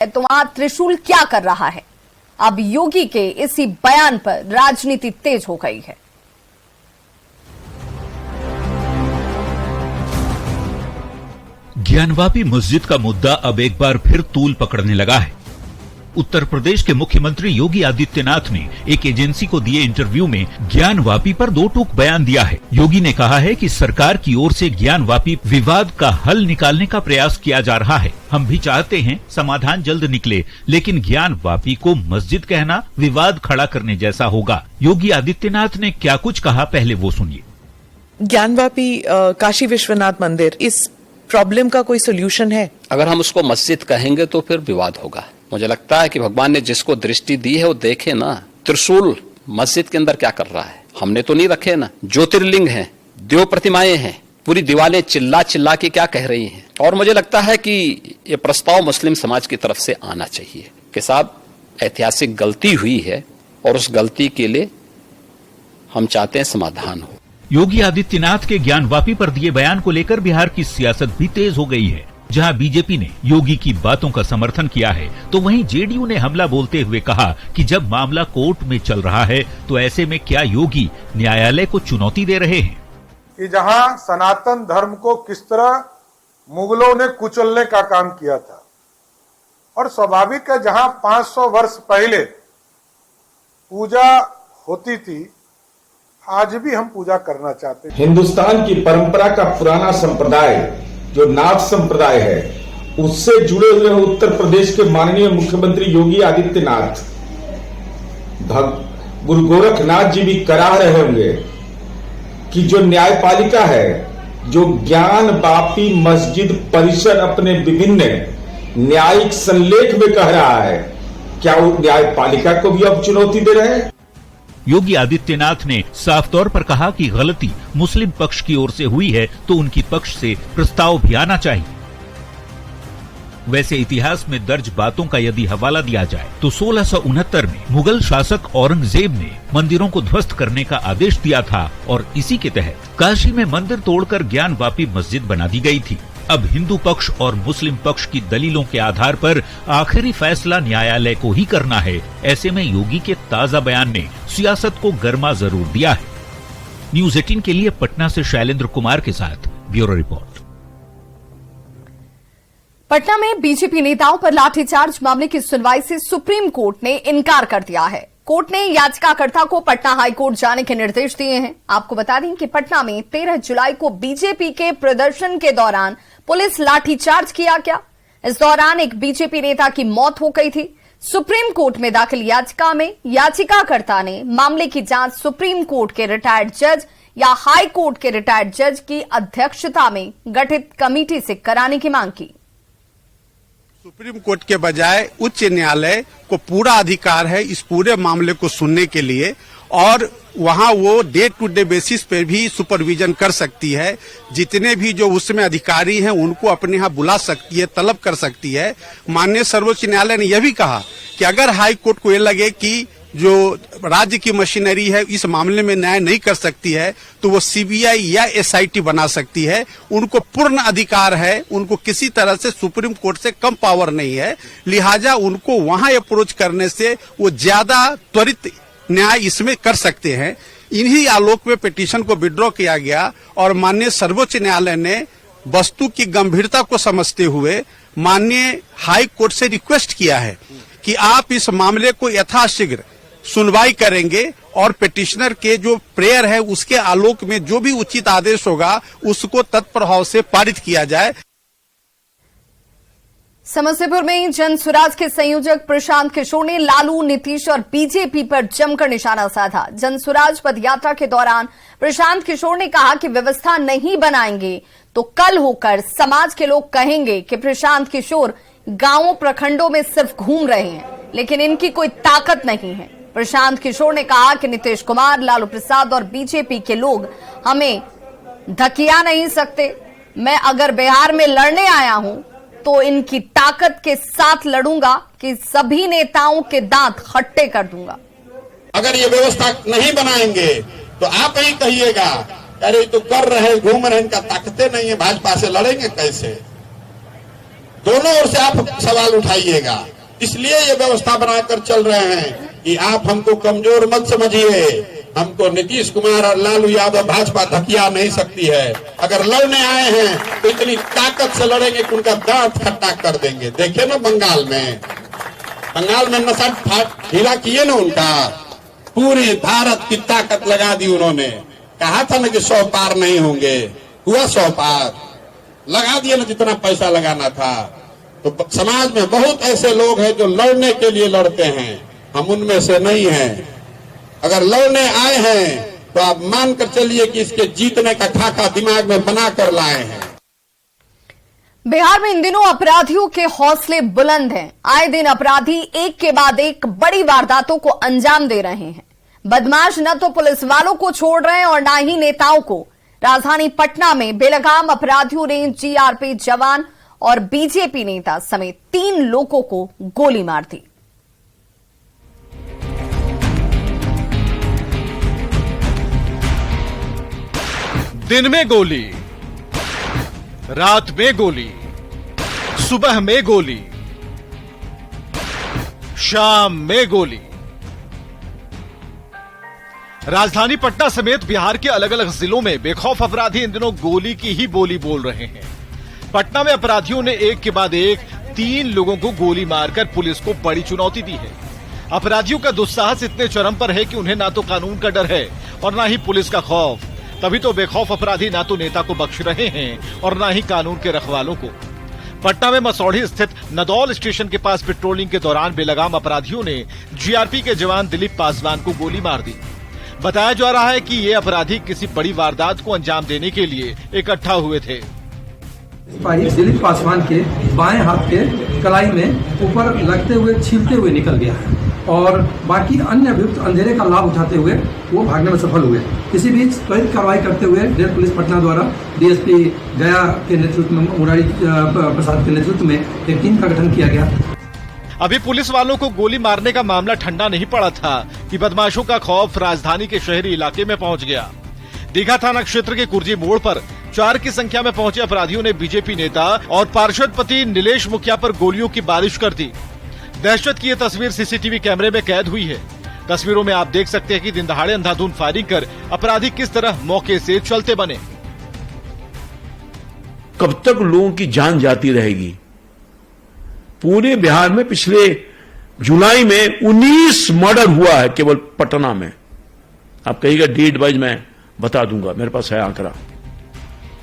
तो वहां त्रिशूल क्या कर रहा है? अब योगी के इसी बयान पर राजनीति तेज हो गई है। ज्ञानवापी मस्जिद का मुद्दा अब एक बार फिर तूल पकड़ने लगा है। उत्तर प्रदेश के मुख्यमंत्री योगी आदित्यनाथ ने एक एजेंसी को दिए इंटरव्यू में ज्ञानवापी पर दो टूक बयान दिया है। योगी ने कहा है कि सरकार की ओर से ज्ञानवापी विवाद का हल निकालने का प्रयास किया जा रहा है। हम भी चाहते हैं समाधान जल्द निकले, लेकिन ज्ञानवापी को मस्जिद कहना विवाद खड़ा करने जैसा होगा। योगी आदित्यनाथ ने क्या कुछ कहा, पहले वो सुनिए। ज्ञानवापी काशी विश्वनाथ मंदिर, इस प्रॉब्लम का कोई सोल्यूशन है? अगर हम उसको मस्जिद कहेंगे तो फिर विवाद होगा। मुझे लगता है कि भगवान ने जिसको दृष्टि दी है वो देखे ना, त्रिशूल मस्जिद के अंदर क्या कर रहा है। हमने तो नहीं रखे ना, ज्योतिर्लिंग हैं, देव प्रतिमाएं हैं, पूरी दीवारें चिल्ला चिल्ला के क्या कह रही हैं। और मुझे लगता है कि ये प्रस्ताव मुस्लिम समाज की तरफ से आना चाहिए कि साहब ऐतिहासिक गलती हुई है और उस गलती के लिए हम चाहते हैं समाधान हो। योगी आदित्यनाथ के ज्ञानवापी पर दिए बयान को लेकर बिहार की सियासत भी तेज हो गई है। जहां बीजेपी ने योगी की बातों का समर्थन किया है, तो वहीं जेडीयू ने हमला बोलते हुए कहा कि जब मामला कोर्ट में चल रहा है तो ऐसे में क्या योगी न्यायालय को चुनौती दे रहे हैं? कि जहां सनातन धर्म को किस तरह मुगलों ने कुचलने का काम किया था, और स्वाभाविक है जहां 500 वर्ष पहले पूजा होती थी, आज भी हम पूजा करना चाहते हैं। हिंदुस्तान की परंपरा का पुराना संप्रदाय जो नाथ संप्रदाय है, उससे जुड़े हुए उत्तर प्रदेश के माननीय मुख्यमंत्री योगी आदित्यनाथ, गुरु गोरखनाथ जी भी कराह रहे होंगे कि जो न्यायपालिका है, जो ज्ञानवापी मस्जिद परिसर अपने विभिन्न न्यायिक संलेख में कह रहा है, क्या वो न्यायपालिका को भी अब चुनौती दे रहे हैं? योगी आदित्यनाथ ने साफ तौर पर कहा कि गलती मुस्लिम पक्ष की ओर से हुई है तो उनकी पक्ष से प्रस्ताव भी आना चाहिए। वैसे इतिहास में दर्ज बातों का यदि हवाला दिया जाए तो 1669 में मुगल शासक औरंगजेब ने मंदिरों को ध्वस्त करने का आदेश दिया था और इसी के तहत काशी में मंदिर तोड़कर ज्ञानवापी मस्जिद बना दी गई थी। अब हिंदू पक्ष और मुस्लिम पक्ष की दलीलों के आधार पर आखिरी फैसला न्यायालय को ही करना है। ऐसे में योगी के ताजा बयान ने सियासत को गर्मा जरूर दिया है। न्यूज़ 18 के लिए पटना से शैलेंद्र कुमार के साथ ब्यूरो रिपोर्ट। पटना में बीजेपी नेताओं पर लाठीचार्ज मामले की सुनवाई से सुप्रीम कोर्ट ने इनकार कर दिया है। कोर्ट ने याचिकाकर्ता को पटना हाईकोर्ट जाने के निर्देश दिए हैं। आपको बता दें कि पटना में 13 जुलाई को बीजेपी के प्रदर्शन के दौरान पुलिस लाठीचार्ज किया गया। इस दौरान एक बीजेपी नेता की मौत हो गई थी। सुप्रीम कोर्ट में दाखिल याचिका में याचिकाकर्ता ने मामले की जांच सुप्रीम कोर्ट के रिटायर्ड जज या हाई कोर्ट के रिटायर्ड जज की अध्यक्षता में गठित कमेटी से कराने की मांग की। सुप्रीम कोर्ट के बजाय उच्च न्यायालय को पूरा अधिकार है इस पूरे मामले को सुनने के लिए, और वहां वो डे टू डे बेसिस पे भी सुपरविजन कर सकती है। जितने भी जो उसमें अधिकारी हैं उनको अपने यहाँ बुला सकती है, तलब कर सकती है। माननीय सर्वोच्च न्यायालय ने यह भी कहा कि अगर हाई कोर्ट को ये लगे कि जो राज्य की मशीनरी है इस मामले में न्याय नहीं कर सकती है तो वो सीबीआई या एसआईटी बना सकती है। उनको पूर्ण अधिकार है, उनको किसी तरह से सुप्रीम कोर्ट से कम पावर नहीं है, लिहाजा उनको वहां अप्रोच करने से वो ज्यादा त्वरित न्याय इसमें कर सकते हैं। इन्हीं आलोक में पिटीशन को विड्रॉ किया गया और माननीय सर्वोच्च न्यायालय ने वस्तु की गंभीरता को समझते हुए माननीय हाई कोर्ट से रिक्वेस्ट किया है कि आप इस मामले को यथाशीघ्र सुनवाई करेंगे और पिटिशनर के जो प्रेयर है उसके आलोक में जो भी उचित आदेश होगा उसको तत्प्रभाव से पारित किया जाए। समस्तीपुर में जनसुराज के संयोजक प्रशांत किशोर ने लालू, नीतीश और बीजेपी पर जमकर निशाना साधा। जनसुराज पदयात्रा के दौरान प्रशांत किशोर ने कहा कि व्यवस्था नहीं बनाएंगे तो कल होकर समाज के लोग कहेंगे कि प्रशांत किशोर गांवों प्रखंडों में सिर्फ घूम रहे हैं, लेकिन इनकी कोई ताकत नहीं है। प्रशांत किशोर ने कहा कि नीतीश कुमार, लालू प्रसाद और बीजेपी के लोग हमें धकिया नहीं सकते। मैं अगर बिहार में लड़ने आया हूं तो इनकी ताकत के साथ लड़ूंगा कि सभी नेताओं के दांत खट्टे कर दूंगा। अगर ये व्यवस्था नहीं बनाएंगे तो आप ही कहिएगा अरे तो कर रहे, घूम रहे, इनका ताकतें नहीं है, भाजपा से लड़ेंगे कैसे। दोनों ओर से आप सवाल उठाइएगा। इसलिए ये व्यवस्था बनाकर चल रहे हैं कि आप हमको कमजोर मत समझिए। हमको नीतीश कुमार और लालू यादव भाजपा धकिया नहीं सकती है। अगर लड़ने आए हैं तो इतनी ताकत से लड़ेंगे कि उनका दांत खट्टा कर देंगे। देखे ना बंगाल में नशा ढीला किए ना उनका, पूरी भारत की ताकत लगा दी उन्होंने। कहा था ना कि 100 पार नहीं होंगे, हुआ 100 पार, लगा दिया ना जितना पैसा लगाना था। तो समाज में बहुत ऐसे लोग हैं जो लड़ने के लिए लड़ते हैं, हम उनमें से नहीं हैं। अगर लड़ने आए हैं तो आप मानकर चलिए कि इसके जीतने का खाका दिमाग में बना कर लाए हैं। बिहार में इन दिनों अपराधियों के हौसले बुलंद हैं। आए दिन अपराधी एक के बाद एक बड़ी वारदातों को अंजाम दे रहे हैं। बदमाश न तो पुलिस वालों को छोड़ रहे हैं और न ही नेताओं को। राजधानी पटना में बेलगाम अपराधियों ने जीआरपी जवान और बीजेपी नेता समेत 3 लोगों को गोली मार दी। दिन में गोली, रात में गोली, सुबह में गोली, शाम में गोली। राजधानी पटना समेत बिहार के अलग अलग जिलों में बेखौफ अपराधी इन दिनों गोली की ही बोली बोल रहे हैं। पटना में अपराधियों ने एक के बाद एक 3 लोगों को गोली मारकर पुलिस को बड़ी चुनौती दी है। अपराधियों का दुस्साहस इतने चरम पर है कि उन्हें ना तो कानून का डर है और ना ही पुलिस का खौफ। तभी तो बेखौफ अपराधी ना तो नेता को बख्श रहे हैं और ना ही कानून के रखवालों को। पटना में मसौढ़ी स्थित नदौल स्टेशन के पास पेट्रोलिंग के दौरान बेलगाम अपराधियों ने जीआरपी के जवान दिलीप पासवान को गोली मार दी। बताया जा रहा है कि ये अपराधी किसी बड़ी वारदात को अंजाम देने के लिए इकट्ठा हुए थे। दिलीप पासवान के बाएं हाथ के कलाई में ऊपर लगते हुए छीलते हुए निकल गया है और बाकी अन्य अभियुक्त अंधेरे का लाभ उठाते हुए वो भागने में सफल हुए। इसी बीच त्वरित कार्रवाई करते हुए रेल पुलिस पटना द्वारा डीएसपी गया के नेतृत्व में, मुरारी प्रसाद के नेतृत्व में एक टीम का गठन किया गया। अभी पुलिस वालों को गोली मारने का मामला ठंडा नहीं पड़ा था कि बदमाशों का खौफ राजधानी के शहरी इलाके में पहुंच गया। दीघा थाना क्षेत्र के कुर्जी मोड़ पर 4 की संख्या में पहुंचे अपराधियों ने बीजेपी नेता और पार्षद पति नीलेश मुखिया पर गोलियों की बारिश कर दी। दहशत की यह तस्वीर सीसीटीवी कैमरे में कैद हुई है। तस्वीरों में आप देख सकते हैं कि दिन दहाड़े अंधाधुंध फायरिंग कर अपराधी किस तरह मौके से चलते बने। कब तक लोगों की जान जाती रहेगी? पूरे बिहार में पिछले जुलाई में 19 मर्डर हुआ है केवल पटना में। आप कहिएगा डेट वाइज मैं बता दूंगा, मेरे पास है आंकड़ा।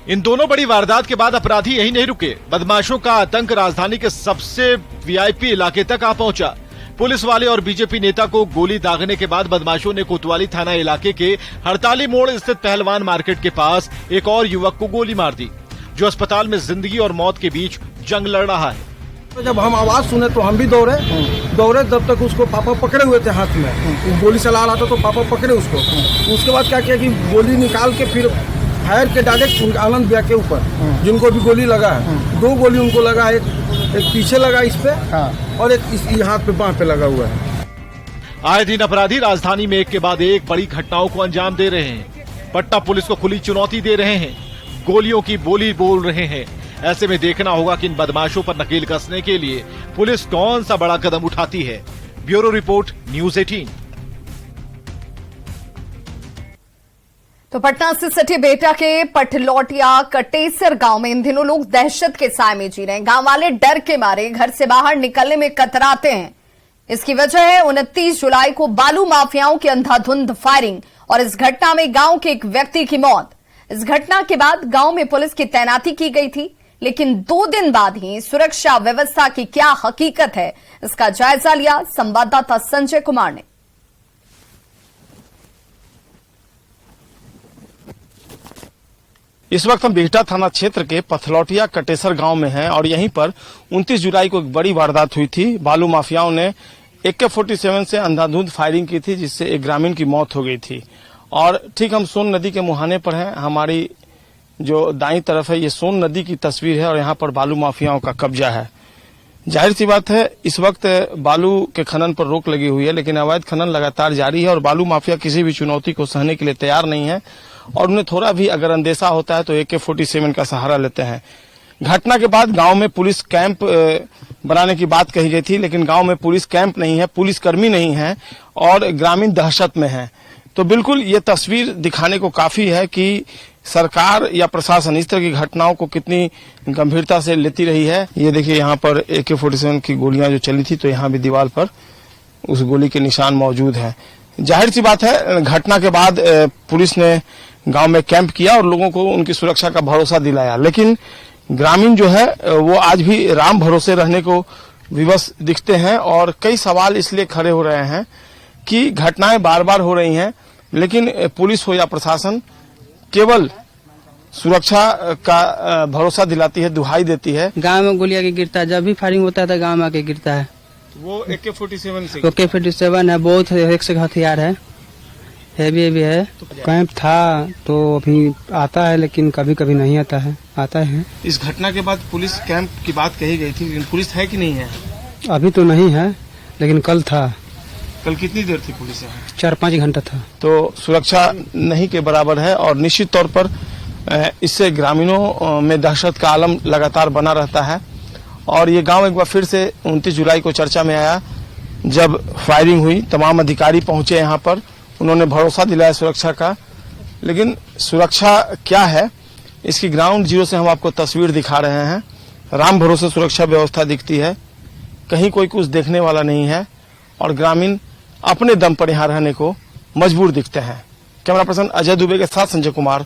इन दोनों बड़ी वारदात के बाद अपराधी यही नहीं रुके। बदमाशों का आतंक राजधानी के सबसे वीआईपी इलाके तक आ पहुंचा। पुलिस वाले और बीजेपी नेता को गोली दागने के बाद बदमाशों ने कोतवाली थाना इलाके के हड़ताली मोड़ स्थित पहलवान मार्केट के पास एक और युवक को गोली मार दी, जो अस्पताल में जिंदगी और मौत के बीच जंग लड़ रहा है। तो जब हम आवाज सुने तो हम भी दौड़े तब तक उसको पापा पकड़े हुए थे हाथ में। वो गोली चला रहा था तो पापा पकड़े उसको। उसके बाद क्या किया कि गोली निकाल के फिर फायर के डायरेक्ट आनंद भैया के ऊपर, जिनको भी गोली लगा है, 2 गोली उनको लगा। एक पीछे लगा इस पे और एक इस हाथ पे बांह पे लगा हुआ है। आए दिन अपराधी राजधानी में एक के बाद एक बड़ी घटनाओं को अंजाम दे रहे हैं। पटना पुलिस को खुली चुनौती दे रहे हैं, गोलियों की बोली बोल रहे हैं। ऐसे में देखना होगा कि इन बदमाशों पर नकेल कसने के लिए पुलिस कौन सा बड़ा कदम उठाती है। Bureau report, news 18। तो पटना से सटे बेटा के पटलौटिया कटेसर गांव में इन दिनों लोग दहशत के साए में जी रहे हैं। गांव वाले डर के मारे घर से बाहर निकलने में कतराते हैं। इसकी वजह है 29 जुलाई को बालू माफियाओं की अंधाधुंध फायरिंग और इस घटना में गांव के एक व्यक्ति की मौत। इस घटना के बाद गांव में पुलिस की तैनाती की गई थी, लेकिन 2 दिन बाद ही सुरक्षा व्यवस्था की क्या हकीकत है, इसका जायजा लिया संवाददाता संजय कुमार ने। इस वक्त हम बिहटा थाना क्षेत्र के पथलौटिया कटेसर गांव में हैं और यहीं पर 29 जुलाई को एक बड़ी वारदात हुई थी। बालू माफियाओं ने AK-47 से अंधाधुंध फायरिंग की थी, जिससे एक ग्रामीण की मौत हो गई थी। और ठीक हम सोन नदी के मुहाने पर हैं। हमारी जो दाईं तरफ है ये सोन नदी की तस्वीर है और यहाँ पर बालू माफियाओं का कब्जा है। जाहिर सी बात है इस वक्त बालू के खनन पर रोक लगी हुई है, लेकिन अवैध खनन लगातार जारी है और बालू माफिया किसी भी चुनौती को सहने के लिए तैयार नहीं है और उन्हें थोड़ा भी अगर अंदेशा होता है तो AK-47 का सहारा लेते हैं। घटना के बाद गांव में पुलिस कैंप बनाने की बात कही गई थी, लेकिन गांव में पुलिस कैंप नहीं है, पुलिसकर्मी नहीं है और ग्रामीण दहशत में है। तो बिल्कुल ये तस्वीर दिखाने को काफी है कि सरकार या प्रशासन इस तरह की घटनाओं को कितनी गंभीरता से लेती रही है। ये देखिए यहाँ पर AK-47 की गोलियां जो चली थी, तो यहाँ भी दीवार पर उस गोली के निशान मौजूद हैं। जाहिर सी बात है, घटना के बाद पुलिस ने गांव में कैंप किया और लोगों को उनकी सुरक्षा का भरोसा दिलाया, लेकिन ग्रामीण जो है वो आज भी राम भरोसे रहने को विवश दिखते हैं और कई सवाल इसलिए खड़े हो रहे हैं कि घटनाएं बार बार हो रही हैं, लेकिन पुलिस हो या प्रशासन केवल सुरक्षा का भरोसा दिलाती है, दुहाई देती है। गांव में गोलियां के गिरता है, जब भी फायरिंग होता है तो गांव में आके गिरता है। वो AK-47 से AK-47 है, बहुत एक से हथियार है, हैवी है। कैंप था तो अभी आता है, लेकिन कभी कभी नहीं आता है। इस घटना के बाद पुलिस कैंप की बात कही गई थी, लेकिन पुलिस है कि नहीं है? अभी तो नहीं है, लेकिन कल था। कल कितनी देर थी पुलिस यहाँ? 4-5 घंटा था। तो सुरक्षा नहीं के बराबर है और निश्चित तौर पर इससे ग्रामीणों में दहशत का आलम लगातार बना रहता है। और ये गांव एक बार फिर से 29 जुलाई को चर्चा में आया, जब फायरिंग हुई, तमाम अधिकारी पहुंचे यहाँ पर, उन्होंने भरोसा दिलाया सुरक्षा का, लेकिन सुरक्षा क्या है इसकी ग्राउंड जीरो से हम आपको तस्वीर दिखा रहे हैं। राम भरोसे सुरक्षा व्यवस्था दिखती है, कहीं कोई कुछ देखने वाला नहीं है और ग्रामीण अपने दम पर यहाँ रहने को मजबूर दिखते हैं। कैमरा पर्सन अजय दुबे के साथ संजय कुमार,